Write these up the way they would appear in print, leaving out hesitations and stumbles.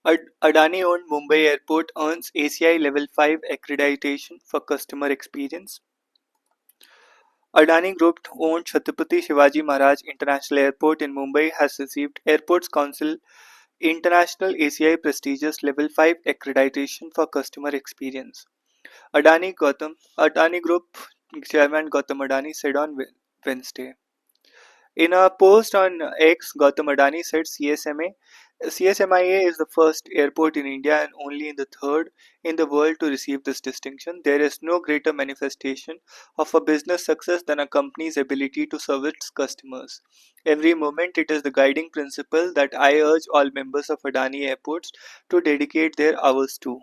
Adani-owned Mumbai Airport earns ACI Level 5 accreditation for customer experience. Adani Group-owned Chhatrapati Shivaji Maharaj International Airport in Mumbai has received Airports Council International ACI prestigious Level 5 accreditation for customer experience. Adani Group Chairman Gautam Adani said on Wednesday. In a post on X, Gautam Adani said CSMIA is the first airport in India and only in the third in the world to receive this distinction. There is no greater manifestation of a business success than a company's ability to serve its customers. Every moment, it is the guiding principle that I urge all members of Adani Airports to dedicate their hours to.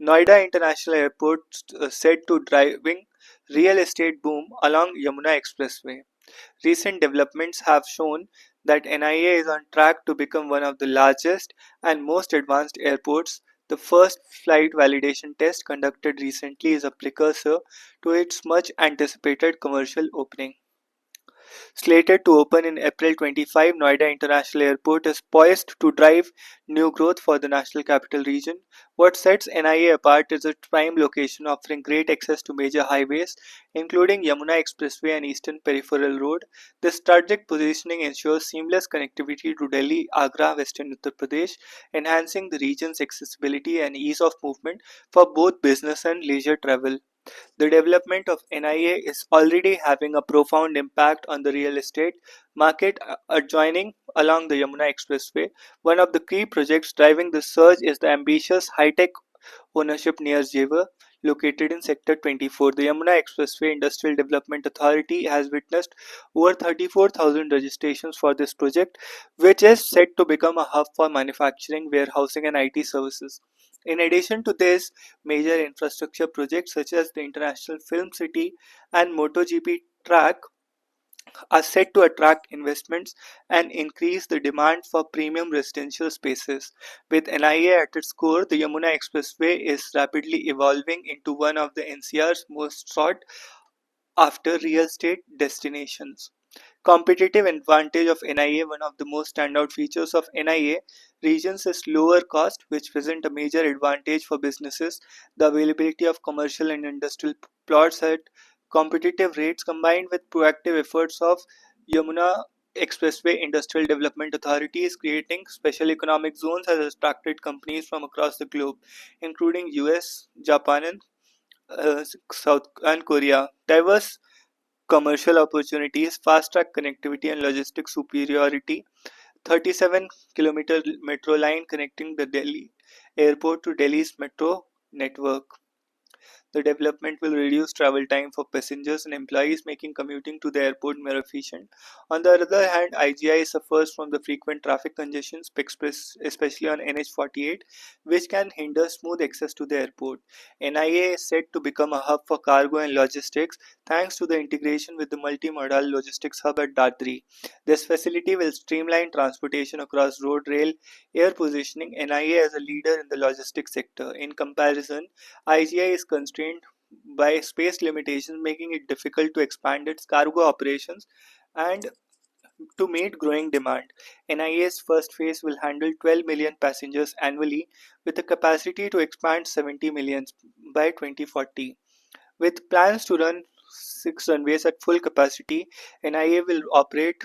Noida International Airport said to driving real estate boom along Yamuna Expressway. Recent developments have shown that NIA is on track to become one of the largest and most advanced airports. The first flight validation test conducted recently is a precursor to its much anticipated commercial opening. Slated to open in April 25, Noida International Airport is poised to drive new growth for the National Capital Region. What sets NIA apart is its prime location offering great access to major highways, including Yamuna Expressway and Eastern Peripheral Road. This strategic positioning ensures seamless connectivity to Delhi, Agra, Western Uttar Pradesh, enhancing the region's accessibility and ease of movement for both business and leisure travel. The development of NIA is already having a profound impact on the real estate market adjoining along the Yamuna Expressway. One of the key projects driving this surge is the ambitious high-tech ownership near Jewar, located in Sector 24. The Yamuna Expressway Industrial Development Authority has witnessed over 34,000 registrations for this project, which is set to become a hub for manufacturing, warehousing, and IT services. In addition to this, major infrastructure projects such as the International Film City and MotoGP track are set to attract investments and increase the demand for premium residential spaces. With NIA at its core, the Yamuna Expressway is rapidly evolving into one of the NCR's most sought after real estate destinations. Competitive advantage of NIA. One of the most standout features of NIA regions is lower cost, which present a major advantage for businesses. The availability of commercial and industrial plots at competitive rates combined with proactive efforts of Yamuna Expressway Industrial Development Authority is creating special economic zones has attracted companies from across the globe, including US, Japan, and South and Korea. Diverse commercial opportunities, fast-track connectivity and logistics superiority, 37-kilometer metro line connecting the Delhi airport to Delhi's metro network. The development will reduce travel time for passengers and employees, making commuting to the airport more efficient. On the other hand, IGI suffers from the frequent traffic congestions, especially on NH48, which can hinder smooth access to the airport. NIA is set to become a hub for cargo and logistics thanks to the integration with the multimodal logistics hub at Dadri. This facility will streamline transportation across road, rail, air, positioning NIA as a leader in the logistics sector. In comparison, IGI is constrained by space limitations, making it difficult to expand its cargo operations and to meet growing demand. NIA's first phase will handle 12 million passengers annually with a capacity to expand 70 million by 2040. With plans to run 6 runways at full capacity, NIA will operate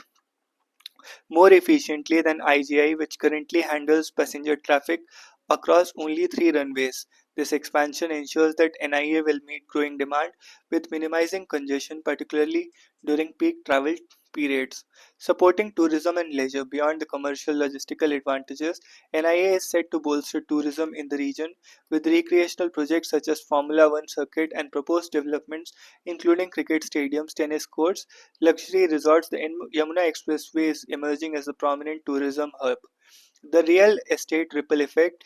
more efficiently than IGI, which currently handles passenger traffic across only 3 runways. This expansion ensures that NIA will meet growing demand with minimizing congestion, particularly during peak travel periods. Supporting tourism and leisure beyond the commercial logistical advantages, NIA is set to bolster tourism in the region with recreational projects such as Formula One circuit and proposed developments including cricket stadiums, tennis courts, luxury resorts. The Yamuna Expressway is emerging as a prominent tourism hub. The real estate ripple effect,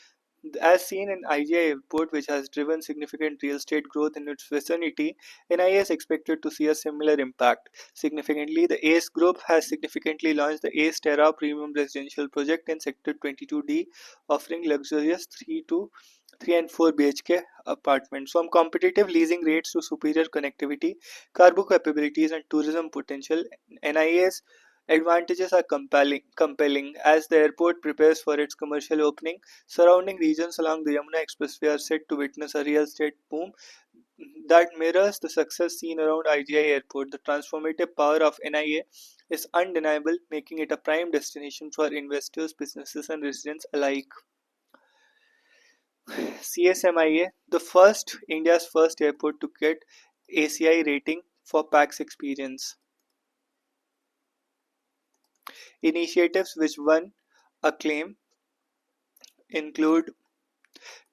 as seen in IGI Airport, which has driven significant real estate growth in its vicinity, NIA is expected to see a similar impact. Significantly, the ACE Group has significantly launched the ACE Terra Premium Residential Project in Sector 22D, offering luxurious 3 and 4 BHK apartments. From competitive leasing rates to superior connectivity, cargo capabilities, and tourism potential, NIA's Advantages are compelling as the airport prepares for its commercial opening. Surrounding regions along the Yamuna Expressway are set to witness a real estate boom that mirrors the success seen around IGI Airport. The transformative power of NIA is undeniable, making it a prime destination for investors, businesses, and residents alike. CSMIA, the first India's first airport to get ACI rating for PAX experience. Initiatives which won acclaim include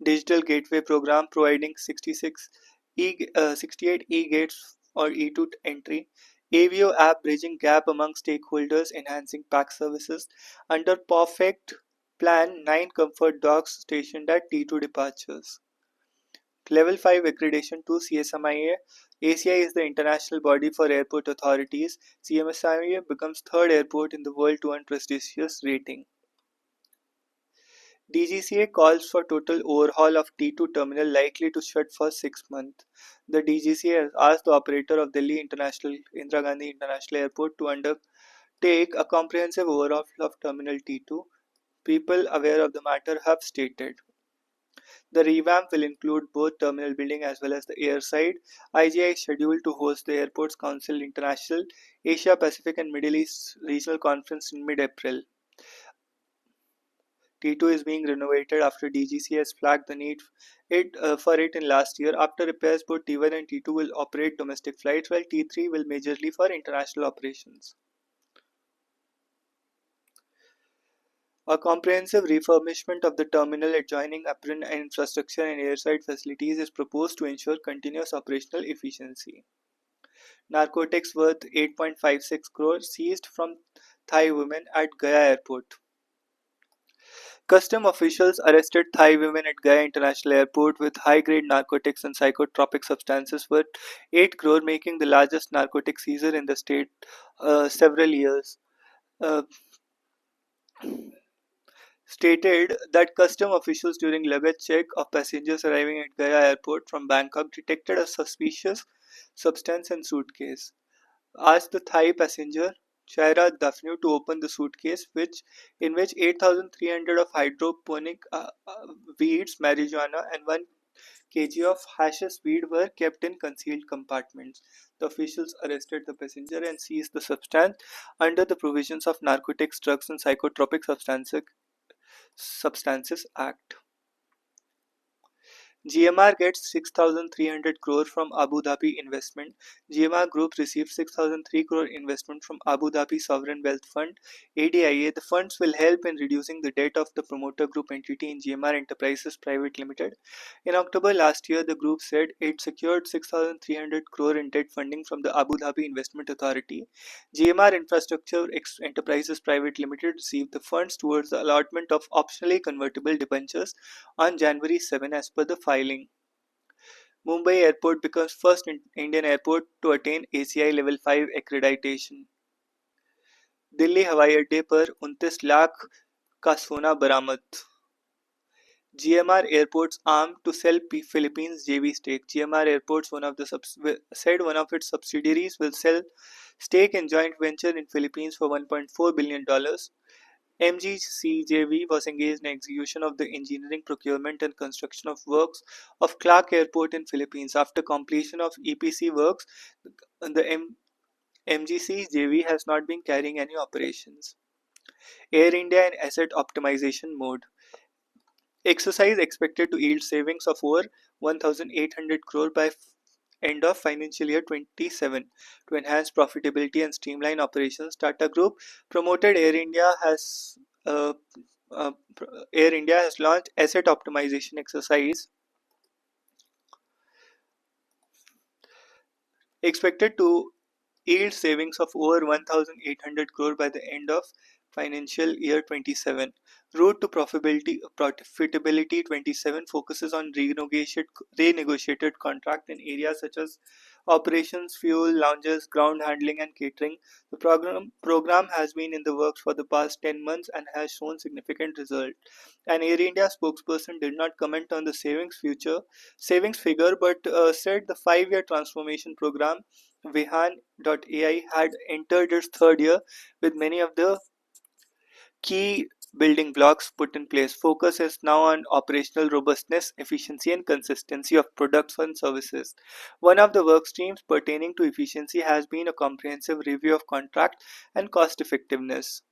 Digital Gateway Program providing 68 e-gates or E2 entry, AVO app bridging gap among stakeholders, enhancing PAC services. Under Perfect Plan, 9 comfort docks stationed at T2 departures. Level 5 accreditation to CSMIA. ACI is the international body for airport authorities. CSMIA becomes third airport in the world to earn prestigious rating. DGCA calls for total overhaul of T2 terminal likely to shut for 6 months. The DGCA has asked the operator of Delhi International Indira Gandhi International Airport to undertake a comprehensive overhaul of Terminal T2. People aware of the matter have stated. The revamp will include both terminal building as well as the airside. IGI is scheduled to host the Airports Council International Asia Pacific and Middle East Regional Conference in mid-April. T2 is being renovated after DGC has flagged the need for it in last year. After repairs, both T1 and T2 will operate domestic flights, while T3 will majorly for international operations. A comprehensive refurbishment of the terminal adjoining apron and infrastructure and airside facilities is proposed to ensure continuous operational efficiency. Narcotics worth 8.56 crores seized from Thai women at Gaya Airport. Custom officials arrested Thai women at Gaya International Airport with high-grade narcotics and psychotropic substances worth 8 crore, making the largest narcotic seizure in the state several years. Uh, Stated that custom officials during luggage check of passengers arriving at Gaya Airport from Bangkok detected a suspicious substance in suitcase. Asked the Thai passenger Shaira Dafnu to open the suitcase, in which 8,300 of hydroponic weeds, marijuana, and 1 kg of hashish weed were kept in concealed compartments. The officials arrested the passenger and seized the substance under the provisions of Narcotics, Drugs, and Psychotropic Substances Act. GMR gets 6,300 crore from Abu Dhabi investment. GMR Group received 6,003 crore investment from Abu Dhabi Sovereign Wealth Fund (ADIA). The funds will help in reducing the debt of the promoter group entity in GMR Enterprises Private Limited. In October last year, the group said it secured 6,300 crore in debt funding from the Abu Dhabi Investment Authority. GMR Infrastructure Enterprises Private Limited received the funds towards the allotment of optionally convertible debentures on January 7 as per the filing. Mumbai Airport becomes first Indian airport to attain ACI Level 5 accreditation. Delhi हवाई अड्डे पर 29 लाख का सोना बरामद. GMR Airports armed to sell Philippines JV stake. GMR Airports, said one of its subsidiaries will sell stake in joint venture in Philippines for $1.4 billion. MGCJV was engaged in execution of the engineering, procurement and construction of works of Clark Airport in Philippines. After completion of EPC works, the MGCJV has not been carrying any operations. Air India in asset optimization mode. Exercise expected to yield savings of over 1,800 crore by end of financial year 27. To enhance profitability and streamline operations, Tata Group promoted uh, uh, Air India has launched asset optimization exercise expected to yield savings of over 1,800 crore by the end of financial year 27. Route to profitability 27 focuses on renegotiated contract in areas such as operations, fuel, lounges, ground handling and catering. The program has been in the works for the past 10 months and has shown significant results. An Air India spokesperson did not comment on the savings figure, but said the 5-year transformation program Vehan.ai had entered its third year with many of the key building blocks put in place. Focus is now on operational robustness, efficiency, and consistency of products and services. One of the work streams pertaining to efficiency has been a comprehensive review of contract and cost effectiveness.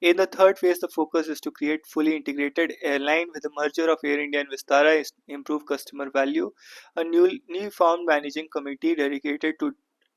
In the third phase, the focus is to create fully integrated airline with the merger of Air India and Vistara is improve customer value. A new formed managing committee dedicated to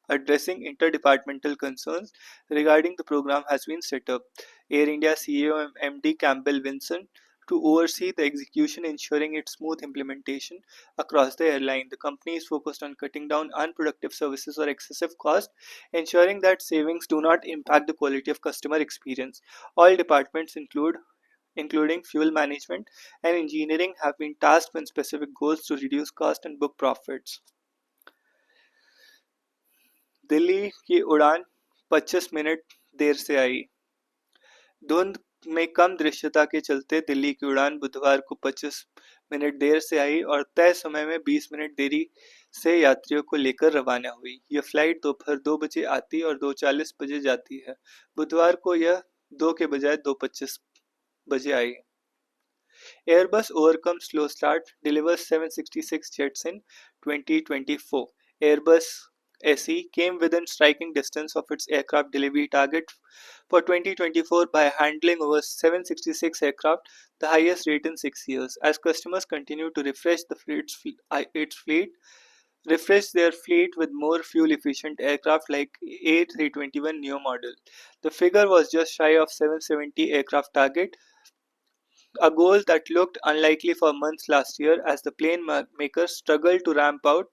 addressing interdepartmental concerns regarding the program has been set up. Air India CEO MD Campbell Vinson to oversee the execution, ensuring its smooth implementation across the airline. The company is focused on cutting down unproductive services or excessive cost, ensuring that savings do not impact the quality of customer experience. All departments including fuel management and engineering have been tasked with specific goals to reduce cost and book profits. Delhi की उड़ान 25 minute देर से आई। धुंध में कम दृश्यता के चलते दिल्ली की उड़ान बुधवार को 25 मिनट देर से आई और तय समय में 20 मिनट देरी से यात्रियों को लेकर रवाना हुई। यह फ्लाइट दोपहर 2 बजे आती और 2:40 बजे जाती है। बुधवार को यह 2 के बजाय 2:25 बजे आई। Airbus overcomes slow start, delivers 766 jets in 2024. Airbus SE came within striking distance of its aircraft delivery target for 2024 by handling over 766 aircraft, the highest rate in 6 years. As customers continue to refresh their fleet with more fuel-efficient aircraft like A321 neo model. The figure was just shy of 770 aircraft target, a goal that looked unlikely for months last year as the plane makers struggled to ramp up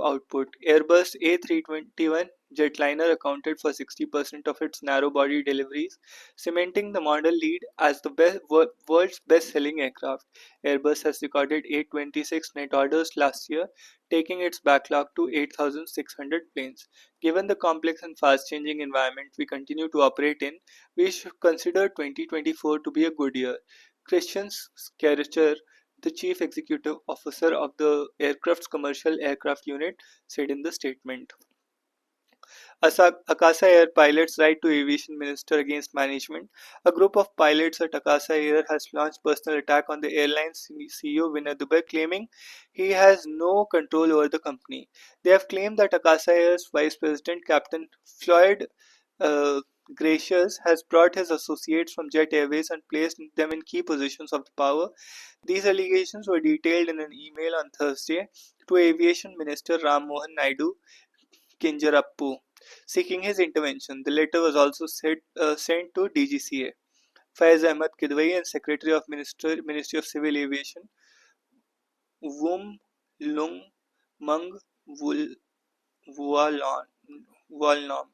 output. Airbus A321 jetliner accounted for 60% of its narrow-body deliveries, cementing the model lead as the world's best-selling aircraft. Airbus has recorded 826 net orders last year, taking its backlog to 8,600 planes. Given the complex and fast-changing environment we continue to operate in, we should consider 2024 to be a good year. Christian Schercher, the chief executive officer of the aircraft's commercial aircraft unit, said in the statement. Akasa Air pilots write to aviation minister against management. A group of pilots at Akasa Air has launched personal attack on the airline's CEO Vinay Dubey, claiming he has no control over the company. They have claimed that Akasa Air's vice president, Captain Floyd uh, Gracious, has brought his associates from Jet Airways and placed them in key positions of power. These allegations were detailed in an email on Thursday to Aviation Minister Ram Mohan Naidu Kinjarappu, seeking his intervention. The letter was also sent to DGCA. Faiz Ahmed Kidwai and Secretary of Ministry of Civil Aviation Wum Lung Mung Vualon Volnom.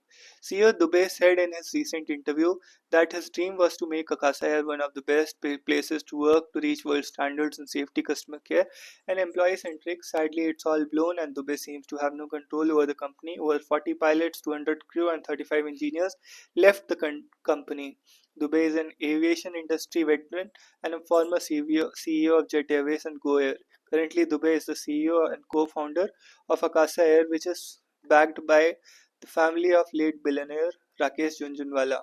CEO Dubey said in his recent interview that his dream was to make Akasa Air one of the best places to work to reach world standards in safety, customer care, and employee centric. Sadly, it's all blown, and Dubey seems to have no control over the company. Over 40 pilots, 200 crew, and 35 engineers left the company. Dubey is an aviation industry veteran and a former CEO of Jet Airways and Go Air. Currently, Dubey is the CEO and co-founder of Akasa Air, which is backed by the family of late billionaire Rakesh Jhunjhunwala.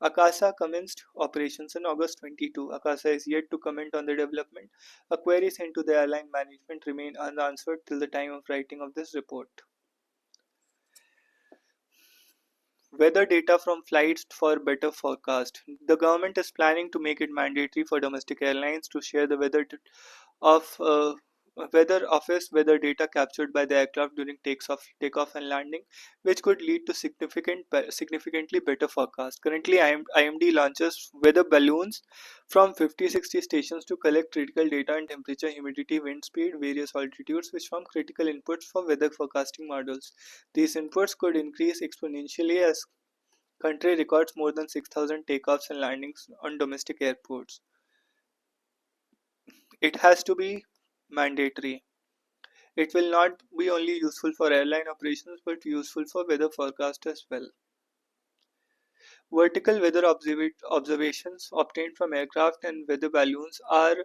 Akasa commenced operations in August 22. Akasa is yet to comment on the development. A query sent to the airline management remain unanswered till the time of writing of this report. Weather data from flights for better forecast. The government is planning to make it mandatory for domestic airlines to share the of weather office weather data captured by the aircraft during takeoff and landing, which could lead to significantly better forecast. Currently, IMD launches weather balloons from 50-60 stations to collect critical data on temperature, humidity, wind speed, various altitudes, which form critical inputs for weather forecasting models. These inputs could increase exponentially as country records more than 6,000 takeoffs and landings on domestic airports. It has to be mandatory. It will not be only useful for airline operations but useful for weather forecast as well. Vertical weather observations obtained from aircraft and weather balloons are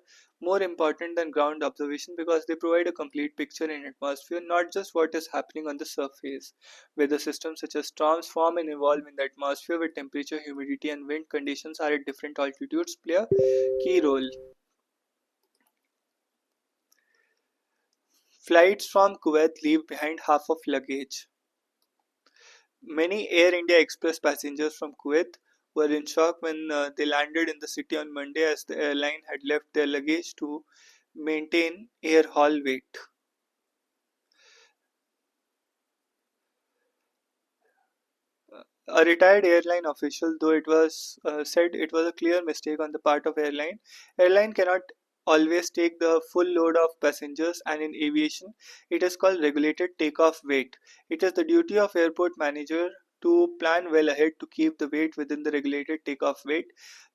more important than ground observation because they provide a complete picture in atmosphere, not just what is happening on the surface. Weather systems such as storms form and evolve in the atmosphere where temperature, humidity, and wind conditions are at different altitudes play a key role. Flights from Kuwait leave behind half of luggage. Many Air India Express passengers from Kuwait were in shock when they landed in the city on Monday as the airline had left their luggage to maintain air haul weight. A retired airline official, though it was said it was a clear mistake on the part of airline cannot always take the full load of passengers, and in aviation it is called regulated takeoff weight. It is the duty of airport manager to plan well ahead to keep the weight within the regulated takeoff weight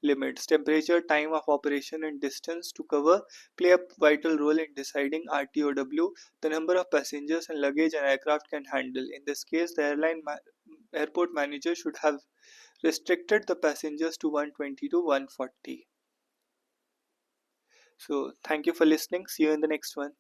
limits. Temperature, time of operation, and distance to cover play a vital role in deciding RTOW, the number of passengers and luggage an aircraft can handle. In this case, the airport manager should have restricted the passengers to 120 to 140. So, thank you for listening. See you in the next one.